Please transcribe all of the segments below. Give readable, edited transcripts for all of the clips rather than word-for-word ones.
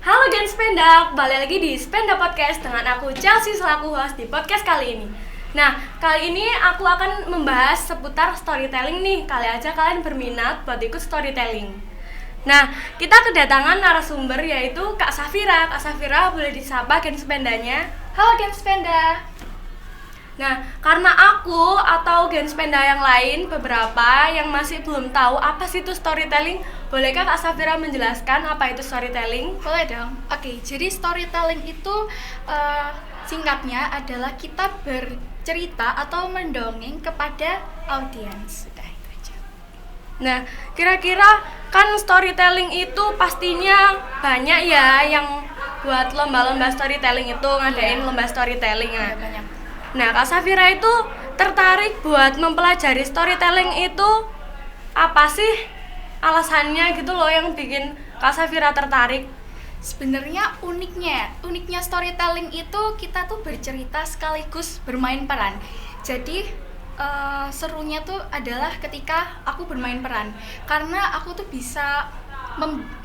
Halo Gen Spenda, kembali lagi di Spenda Podcast dengan aku Chelsea selaku host di podcast kali ini. Nah, kali ini aku akan membahas seputar storytelling nih. Kali aja kalian berminat buat ikut storytelling. Nah, kita kedatangan narasumber yaitu Kak Safira. Kak Safira boleh disapa Gen Spendanya. Halo Gen Spenda. Nah, karena aku atau Gen Spenda yang lain beberapa yang masih belum tahu apa sih itu storytelling, bolehkah Kak Safira menjelaskan apa itu storytelling? Boleh dong. Oke, jadi storytelling itu singkatnya adalah kita bercerita atau mendongeng kepada audiens. Sudah itu aja. Nah, kira-kira kan storytelling itu pastinya banyak ya yang buat lomba-lomba storytelling itu ngadain lomba storytelling ya. Banyak. Nah, Kak Safira itu tertarik buat mempelajari storytelling itu apa sih alasannya gitu loh yang bikin Kak Safira tertarik? Sebenarnya uniknya storytelling itu kita tuh bercerita sekaligus bermain peran. Jadi serunya tuh adalah ketika aku bermain peran, karena aku tuh bisa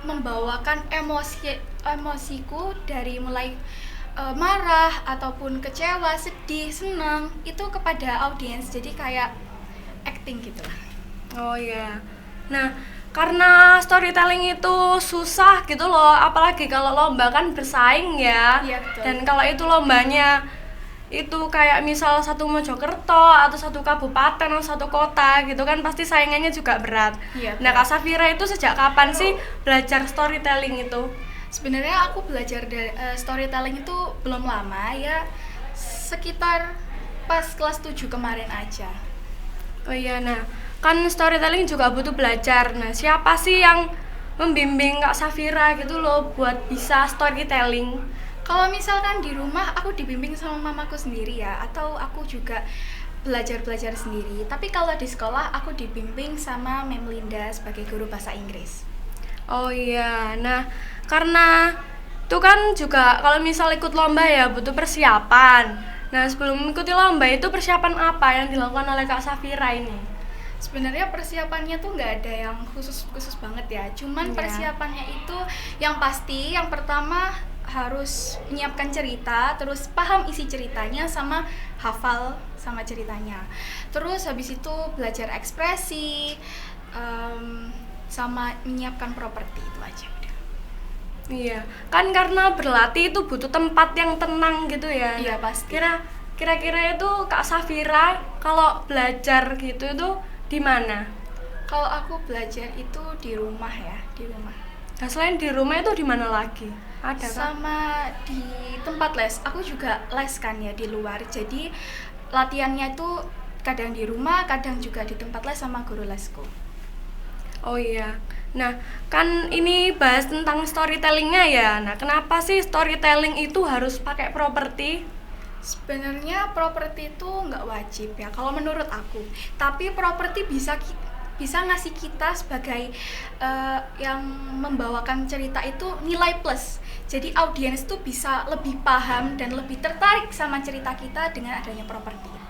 membawakan emosiku dari mulai marah ataupun kecewa, sedih, senang itu kepada audiens. Jadi kayak acting gitu lah. Oh iya. Nah, karena storytelling itu susah gitu loh, apalagi kalau lomba kan bersaing ya. Iya, betul. Dan kalau itu lombanya itu kayak misal satu Mojokerto atau satu kabupaten atau satu kota gitu kan, pasti saingannya juga berat. Iya, Nah, betul. Kak Safira itu sejak kapan sih belajar storytelling itu? Sebenarnya aku belajar storytelling itu belum lama ya, sekitar pas kelas 7 kemarin aja. Oh iya, nah kan storytelling juga butuh belajar. Nah, siapa sih yang membimbing Kak Safira gitu loh buat bisa storytelling? Kalau misalkan di rumah aku dibimbing sama mamaku sendiri ya, atau aku juga belajar sendiri. Tapi kalau di sekolah aku dibimbing sama Mem Linda sebagai guru bahasa Inggris. Oh iya, nah karena itu kan juga kalau misal ikut lomba ya butuh persiapan. Nah, sebelum mengikuti lomba itu persiapan apa yang dilakukan oleh Kak Safira ini? Sebenarnya persiapannya tuh nggak ada yang khusus banget ya. Cuman persiapannya itu yang pasti, yang pertama harus menyiapkan cerita, terus paham isi ceritanya sama hafal sama ceritanya. Terus habis itu belajar ekspresi, sama menyiapkan properti, itu aja udah. Iya, kan karena berlatih itu butuh tempat yang tenang gitu ya. Iya, pasti. Kira-kira itu Kak Safira kalau belajar gitu itu di mana? Kalau aku belajar itu di rumah ya, di rumah. Nah, selain di rumah itu di mana lagi? Ada kan? Sama di tempat les. Aku juga les kan ya di luar. Jadi latihannya itu kadang di rumah, kadang juga di tempat les sama guru lesku. Oh iya. Nah, kan ini bahas tentang storytellingnya ya. Nah, kenapa sih storytelling itu harus pakai properti? Sebenarnya properti itu nggak wajib ya kalau menurut aku. Tapi properti bisa ngasih kita sebagai yang membawakan cerita itu nilai plus. Jadi audiens tuh bisa lebih paham dan lebih tertarik sama cerita kita dengan adanya properti itu.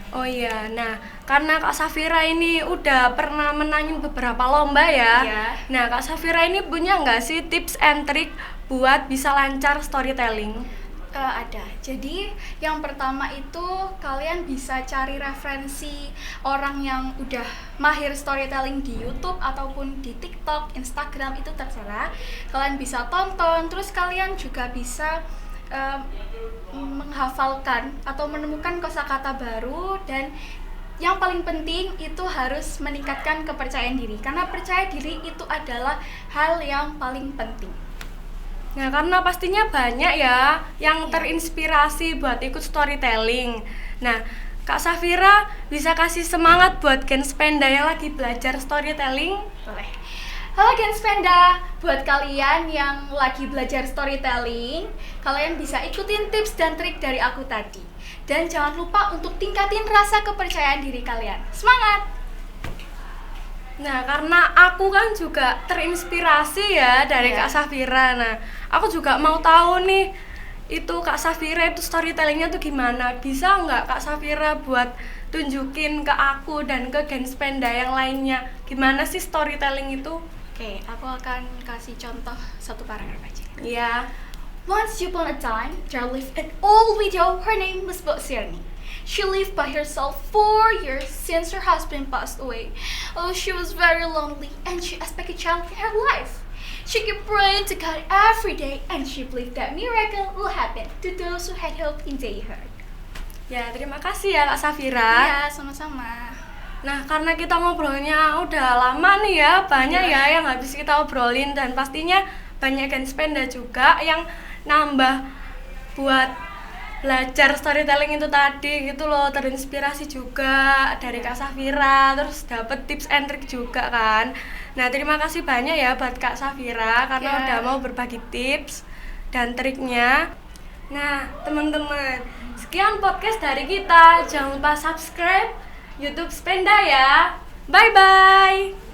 Oh iya, nah karena Kak Safira ini udah pernah menangin beberapa lomba ya. Iya. Nah, Kak Safira ini punya nggak sih tips and trick buat bisa lancar storytelling? Ada. Jadi yang pertama itu kalian bisa cari referensi orang yang udah mahir storytelling di YouTube ataupun di TikTok, Instagram, itu terserah. Kalian bisa tonton, terus kalian juga bisa menghafalkan atau menemukan kosakata baru, dan yang paling penting itu harus meningkatkan kepercayaan diri, karena percaya diri itu adalah hal yang paling penting. Nah, karena pastinya banyak ya yang terinspirasi buat ikut storytelling. Nah, Kak Safira bisa kasih semangat buat Gen Spenda yang lagi belajar storytelling? Boleh. Halo Gen Spenda, buat kalian yang lagi belajar storytelling, kalian bisa ikutin tips dan trik dari aku tadi. Dan jangan lupa untuk tingkatin rasa kepercayaan diri kalian. Semangat! Nah, karena aku kan juga terinspirasi ya dari Kak Safira. Nah, aku juga mau tahu nih, itu Kak Safira itu storytellingnya tuh gimana? Bisa nggak Kak Safira buat tunjukin ke aku dan ke Gen Spenda yang lainnya gimana sih storytelling itu? Oke, aku akan kasih contoh satu paragraf aja. Iya. Once upon a time, there lived an old widow. Her name was Boksirni. She lived by herself 4 years since her husband passed away. Oh, she was very lonely and she expected a child in her life. She kept praying to God every day and she believed that miracle will happen to those who had hope in their heart. Ya, terima kasih ya Kak Safira. Iya, sama-sama. Nah, karena kita ngobrolnya udah lama nih ya, banyak ya yang habis kita obrolin dan pastinya banyak Genspenda juga yang nambah buat belajar storytelling itu tadi gitu loh, terinspirasi juga dari Kak Safira, terus dapet tips and trick juga kan. Nah, terima kasih banyak ya buat Kak Safira karena udah mau berbagi tips dan triknya. Nah, teman-teman, sekian podcast dari kita. Jangan lupa subscribe YouTube Spenda ya. Bye-bye.